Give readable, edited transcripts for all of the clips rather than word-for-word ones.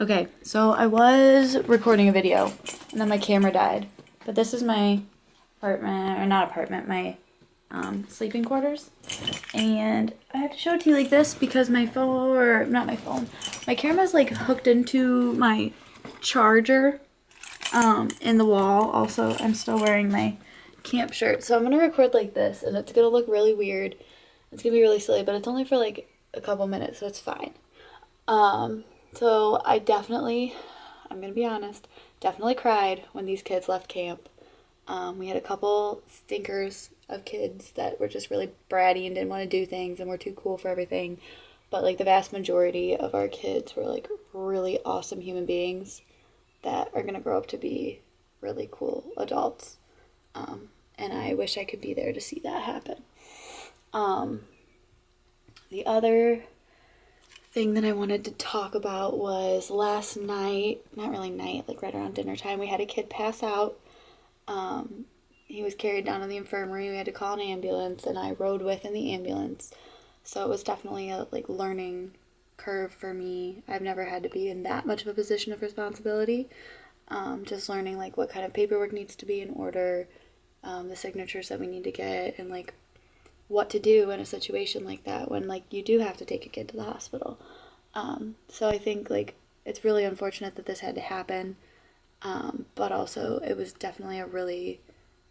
Okay, so I was recording a video and then my camera died. But this is my apartment, or not apartment, my sleeping quarters. And I have to show it to you like this because my phone, or not my phone, my camera's like hooked into my charger in the wall. Also, I'm still wearing my camp shirt. So I'm going to record like this and it's going to look really weird. It's going to be really silly, but it's only for like a couple minutes, so it's fine. So I definitely, I'm gonna be honest, definitely cried when these kids left camp. We had a couple stinkers of kids that were just really bratty and didn't want to do things and were too cool for everything. But like the vast majority of our kids were like really awesome human beings that are gonna grow up to be really cool adults. And I wish I could be there to see that happen. The other thing that I wanted to talk about was last night, not really night, like right around dinner time, we had a kid pass out. He was carried down to the infirmary. We had to call an ambulance, and I rode with in the ambulance. So it was definitely a like learning curve for me. I've never had to be in that much of a position of responsibility. Just learning like what kind of paperwork needs to be in order, the signatures that we need to get, and like what to do in a situation like that when like you do have to take a kid to the hospital. So I think like it's really unfortunate that this had to happen, but also it was definitely a really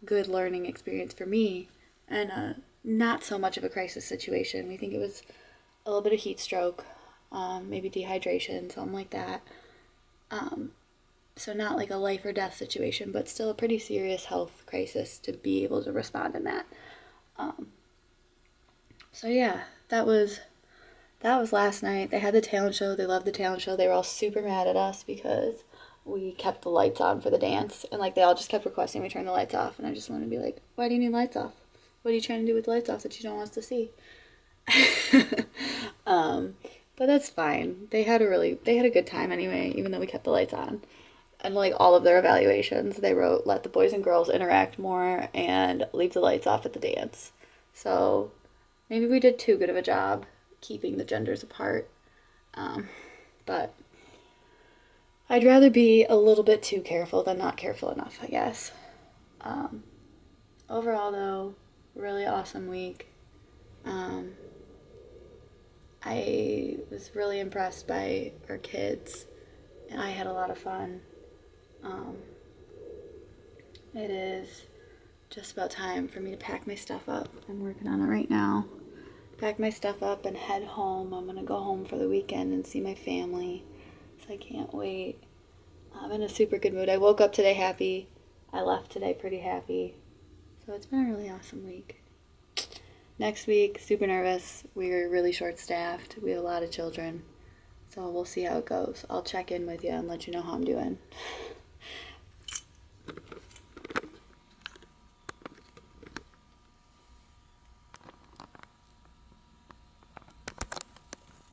good learning experience for me, and not so much of a crisis situation. We think it was a little bit of heat stroke, maybe dehydration, something like that. So not like a life or death situation, but still a pretty serious health crisis to be able to respond in that. So yeah, that was last night. They had the talent show. They loved the talent show. They were all super mad at us because we kept the lights on for the dance, and like they all just kept requesting we turn the lights off. And I just wanted to be like, why do you need lights off? What are you trying to do with the lights off that you don't want us to see? But that's fine. They had a good time anyway, even though we kept the lights on. And like all of their evaluations, they wrote let the boys and girls interact more and leave the lights off at the dance. So maybe we did too good of a job keeping the genders apart. But I'd rather be a little bit too careful than not careful enough, I guess. Um, Overall, though, really awesome week. Um, I was really impressed by our kids, and I had a lot of fun. Um, it is just about time for me to pack my stuff up. I'm working on it right now. Pack my stuff up and head home. I'm gonna go home for the weekend and see my family. So I can't wait. I'm in a super good mood. I woke up today happy. I left today pretty happy. So it's been a really awesome week. Next week, super nervous. We're really short staffed. We have a lot of children. So we'll see how it goes. I'll check in with you and let you know how I'm doing.